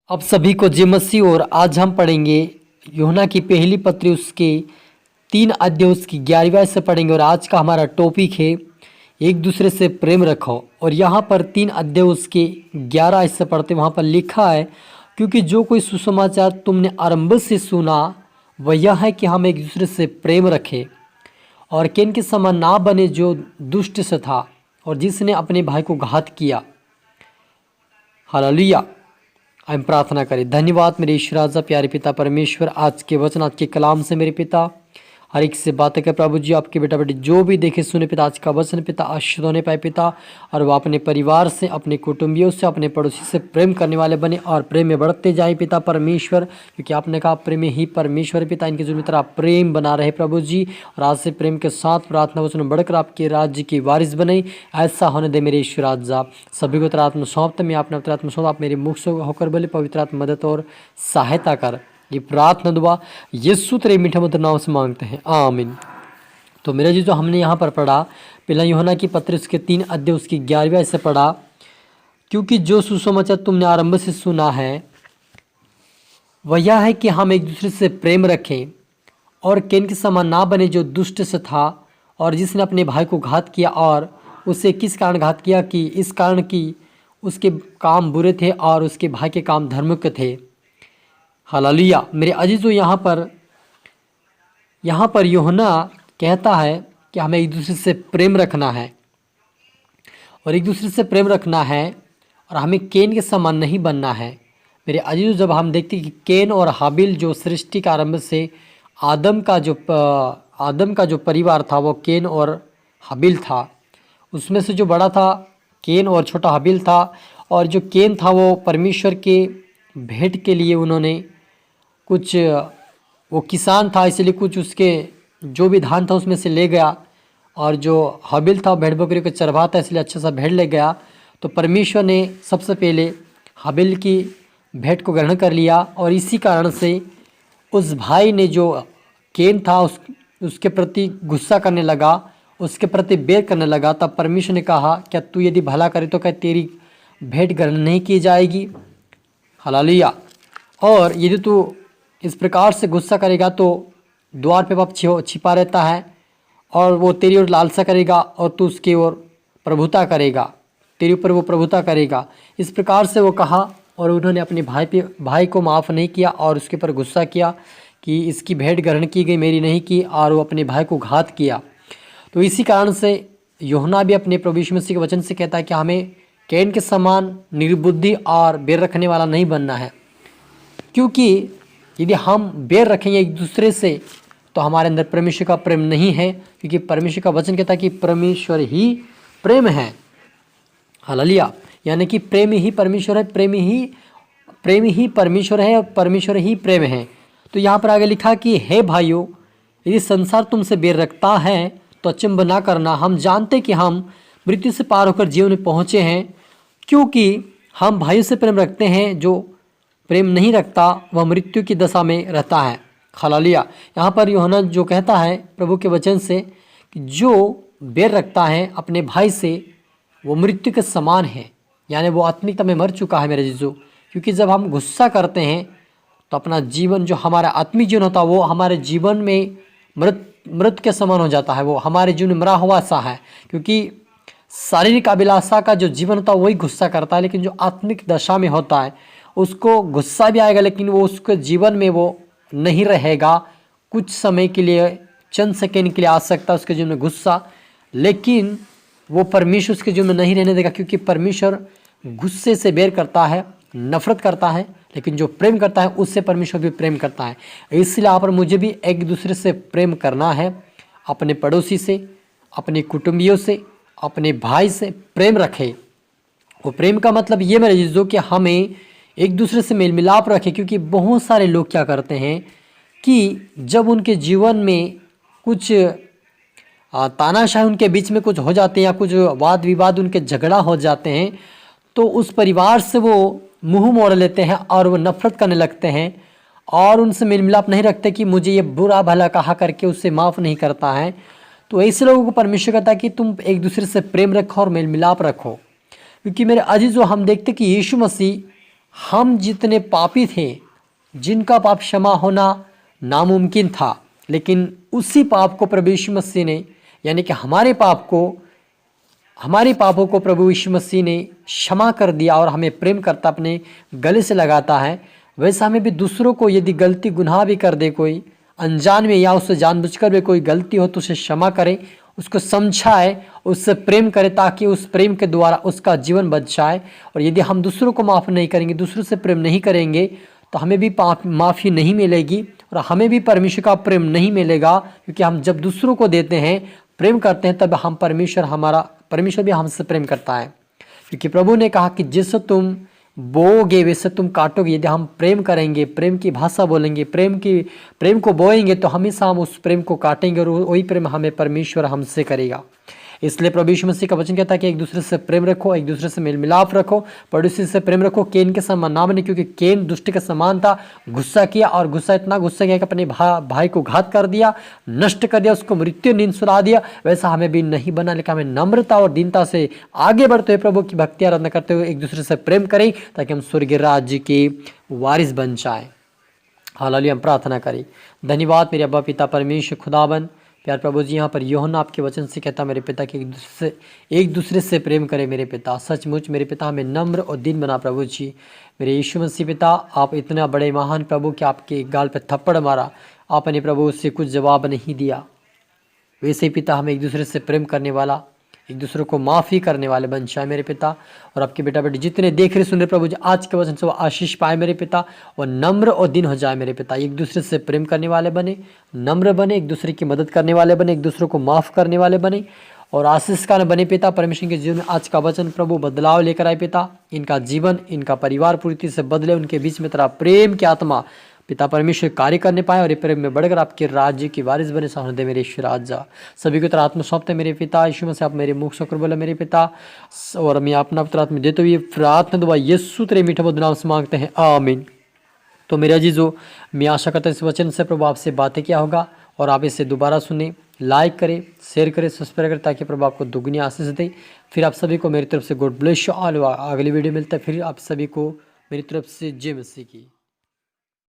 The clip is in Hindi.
अब सभी को जय मसीह। और आज हम पढ़ेंगे यूहन्ना की पहली पत्री उसके 3 अध्याय उसकी 11वीं आयत से पढ़ेंगे। और आज का हमारा टॉपिक है एक दूसरे से प्रेम रखो। और यहाँ पर 3 अध्याय उसके 11 आयत से पढ़ते वहाँ पर लिखा है, क्योंकि जो कोई सुसमाचार तुमने आरंभ से सुना वह यह है कि हम एक दूसरे से प्रेम रखें और कैन के समान ना बने जो दुष्ट से था और जिसने अपने भाई को घात किया। हालेलुया। हम प्रार्थना करें। धन्यवाद मेरे ईश्वर राजा प्यारे पिता परमेश्वर, आज के वचन आज के कलाम से मेरे पिता हर एक से बातें कर प्रभु जी। आपके बेटा बेटी जो भी देखे सुने पिता आज का वचन पिता आशीष होने पाए पिता, और वो अपने परिवार से, अपने कुटुंबियों से, अपने पड़ोसी से प्रेम करने वाले बने और प्रेम में बढ़ते जाए पिता परमेश्वर, क्योंकि आपने कहा प्रेम ही परमेश्वर है पिता। इनके जुर्म तरह प्रेम बना रहे प्रभु जी, और आज से प्रेम के साथ प्रार्थना वचन में बढ़कर आपके राज्य की वारिस बने। ऐसा होने दे मेरे ईश्वर राजा। सभी को आत्म सौंपते मैं अपने आत्म सौंप, आप मेरे मुख से होकर बोले पवित्र आत्मा मदद और सहायता कर। ये प्रार्थना दुआ यीशु तेरे मीठे मधुर नाम से मांगते हैं, आमीन। तो मेरा जी जो हमने यहाँ पर पढ़ा पहला यूहन्ना की पत्री उसके 3 अध्याय उसकी 11वीं आयत से पढ़ा, क्योंकि जो सुसमाचार तुमने आरंभ से सुना है वह यह है कि हम एक दूसरे से प्रेम रखें और कैन के समान ना बने जो दुष्ट से था और जिसने अपने भाई को घात किया। और उसे किस कारण घात किया? कि इस कारण कि उसके काम बुरे थे और उसके भाई के काम धर्म के थे। हालेलुया। मेरे अजीजों, यहाँ पर यूहन्ना कहता है कि हमें एक दूसरे से प्रेम रखना है और एक दूसरे से प्रेम रखना है और हमें कैन के समान नहीं बनना है। मेरे अजीजों, जब हम देखते हैं कि कैन और हाबिल जो सृष्टि का आरंभ से आदम का जो परिवार था वो कैन और हाबिल था। उसमें से जो बड़ा था कैन और छोटा हाबिल था। और जो कैन था वो परमेश्वर के भेंट के लिए उन्होंने कुछ, वो किसान था इसलिए कुछ उसके जो भी धान था उसमें से ले गया, और जो हाबिल था भेड़ बकरी को चरवाता इसलिए अच्छा सा भेड़ ले गया। तो परमेश्वर ने सबसे पहले हाबिल की भेंट को ग्रहण कर लिया और इसी कारण से उस भाई ने जो कैन था उसके प्रति गुस्सा करने लगा, उसके प्रति बैर करने लगा। तब परमेश्वर ने कहा, क्या तू यदि भला करे तो क्या तेरी भेंट ग्रहण नहीं की जाएगी? हालेलुया। और यदि तू इस प्रकार से गुस्सा करेगा तो द्वार पे पाप छिपा रहता है और वो तेरी ओर लालसा करेगा और तू उसकी ओर प्रभुता करेगा, तेरे ऊपर वो प्रभुता करेगा। इस प्रकार से वो कहा और उन्होंने अपने भाई को माफ़ नहीं किया और उसके ऊपर गुस्सा किया कि इसकी भेंट ग्रहण की गई, मेरी नहीं की, और वो अपने भाई को घात किया। तो इसी कारण से यूहन्ना भी अपने प्रभु यीशु मसीह के वचन से कहता है कि हमें कैन के समान निर्बुद्धि और बैर रखने वाला नहीं बनना है, क्योंकि यदि हम बैर रखेंगे एक दूसरे से तो हमारे अंदर परमेश्वर का प्रेम नहीं है, क्योंकि परमेश्वर का वचन कहता है कि परमेश्वर ही प्रेम है। हालेलुया। यानी कि प्रेम ही परमेश्वर है, प्रेम ही परमेश्वर है और परमेश्वर ही प्रेम है। तो यहाँ पर आगे लिखा कि हे भाइयों, यदि संसार तुमसे बैर रखता है तो अचंभ ना करना। हम जानते कि हम मृत्यु से पार होकर जीवन में पहुँचे हैं, क्योंकि हम भाइयों से प्रेम रखते हैं। जो प्रेम नहीं रखता वह मृत्यु की दशा में रहता है। हालेलुया। यहाँ पर यूहन्ना जो कहता है प्रभु के वचन से कि जो बैर रखता है अपने भाई से वो मृत्यु के समान है, यानी वो आत्मिकता में मर चुका है मेरे जीजू। क्योंकि जब हम गुस्सा करते हैं तो अपना जीवन, जो हमारा आत्मिक जीवन होता है वो हमारे जीवन में मृत के समान हो जाता है, वो हमारे जीवन में मरा हुआ सा है। क्योंकि शारीरिक अभिलाषा का जो जीवन होता है वही गुस्सा करता है, लेकिन जो आत्मिक दशा में होता है उसको गुस्सा भी आएगा लेकिन वो उसके जीवन में वो नहीं रहेगा। कुछ समय के लिए, चंद सेकेंड के लिए आ सकता है उसके जीवन में गुस्सा, लेकिन वो परमेश्वर उसके जीवन में नहीं रहने देगा। क्योंकि परमेश्वर गुस्से से बैर करता है, नफरत करता है, लेकिन जो प्रेम करता है उससे परमेश्वर भी प्रेम करता है। इसलिए आप और मुझे भी एक दूसरे से प्रेम करना है, अपने पड़ोसी से, अपने कुटुंबियों से, अपने भाई से प्रेम रखें। वो प्रेम का मतलब ये मेरे जीजों कि हमें एक दूसरे से मेल मिलाप रखें। क्योंकि बहुत सारे लोग क्या करते हैं कि जब उनके जीवन में कुछ तानाशाही उनके बीच में कुछ हो जाते हैं या कुछ वाद विवाद उनके झगड़ा हो जाते हैं तो उस परिवार से वो मुंह मोड़ लेते हैं और वो नफरत करने लगते हैं और उनसे मेल मिलाप नहीं रखते कि मुझे ये बुरा भला कहा करके उससे माफ़ नहीं करता है। तो ऐसे लोगों को परमेश्वर कहता है कि तुम एक दूसरे से प्रेम रखो और मेल मिलाप रखो। क्योंकि मेरे अजीजों, हम देखते कि यीशु मसीह हम जितने पापी थे, जिनका पाप क्षमा होना नामुमकिन था, लेकिन उसी पाप को प्रभु यीशु मसीह ने, यानी कि हमारे पापों को प्रभु यीशु मसीह ने क्षमा कर दिया और हमें प्रेम करता अपने गले से लगाता है। वैसा हमें भी दूसरों को यदि गलती गुनाह भी कर दे, कोई अनजान में या उससे जानबूझकर भी कोई गलती हो, तो उसे क्षमा करें, उसको समझाए, उससे प्रेम करें, ताकि उस प्रेम के द्वारा उसका जीवन बच जाए। और यदि हम दूसरों को माफ़ नहीं करेंगे, दूसरों से प्रेम नहीं करेंगे, तो हमें भी माफ़ी नहीं मिलेगी और हमें भी परमेश्वर का प्रेम नहीं मिलेगा। क्योंकि हम जब दूसरों को देते हैं, प्रेम करते हैं, तब हम परमेश्वर भी हमसे प्रेम करता है। क्योंकि प्रभु ने कहा कि जैसे तुम बोओगे वैसे तुम काटोगे। यदि हम प्रेम करेंगे, प्रेम की भाषा बोलेंगे, प्रेम को बोएंगे, तो हमेशा हम उस प्रेम को काटेंगे और वही प्रेम हमें परमेश्वर हमसे करेगा। इसलिए प्रभु यीशु मसीह का वचन कहता है कि एक दूसरे से प्रेम रखो, एक दूसरे से मेल मिलाप रखो, पड़ोसी से प्रेम रखो, केन के समान ना बने। क्योंकि केन दुष्ट के समान था, गुस्सा किया और इतना गुस्सा किया कि अपने भाई को घात कर दिया, नष्ट कर दिया, उसको मृत्यु नींद सुला दिया। वैसा हमें भी नहीं बना, लेकिन हमें नम्रता और दीनता से आगे बढ़ते हुए प्रभु की भक्ति आराधना करते हुए एक दूसरे से प्रेम करें, ताकि हम स्वर्गीय राज्य के वारिस बन जाए। हालेलुया। हम प्रार्थना करें। धन्यवाद मेरे अब्बा पिता परमेश्वर खुदाबंद प्यार प्रभु जी, यहाँ पर यूहन्ना आपके वचन से कहता मेरे पिता कि एक दूसरे से प्रेम करें मेरे पिता। सचमुच मेरे पिता हमें नम्र और दीन बना प्रभु जी। मेरे यीशु मसीह पिता, आप इतना बड़े महान प्रभु कि आपके गाल पे थप्पड़ मारा, आपने प्रभु उससे कुछ जवाब नहीं दिया। वैसे ही पिता हमें एक दूसरे से प्रेम करने वाला, एक दूसरे को माफ़ी करने वाले बन जाए मेरे पिता। और आपके बेटा बेटी जितने देख रहे सुन रहे प्रभु जी, आज के वचन से वो आशीष पाए मेरे पिता, और नम्र और दिन हो जाए मेरे पिता। एक दूसरे से प्रेम करने वाले बने, नम्र बने, एक दूसरे की मदद करने वाले बने, एक दूसरे को माफ़ करने वाले बने और आशीष का बने पिता। परमेश्वर के जीवन में आज का वचन प्रभु बदलाव लेकर आए पिता। इनका जीवन, इनका परिवार पूरी तरह से बदले, उनके बीच में तेरा प्रेम की आत्मा पिता परमेश्वर कार्य करने पाए और ये प्रेम में बढ़कर आपके राज्य की वारिस बने। सामने दे मेरे ईश्वर आजा सभी को तेरा आत्मा सौंपते मेरे पिता। यीशु मसीह आप मेरे मुख से होकर बोले मेरे पिता, और मैं अपना पुत्र आत्मा देते हुए प्रार्थना दुआ यीशु तेरे मीठे मधुर नाम से मांगते हैं, आमीन। तो मेरे अजीजों, मैं आशा करता हूं इस वचन से प्रभु आपसे बातें किया होगा और आप इसे दोबारा सुने, लाइक करें, शेयर करें, सब्सक्राइब करें, ताकि प्रभु आपको दुगनी आशीष दे। फिर आप सभी को मेरी तरफ से गॉड ब्लेस यू ऑल। अगली वीडियो मिलता है, फिर आप सभी को मेरी तरफ से जय मसीह की।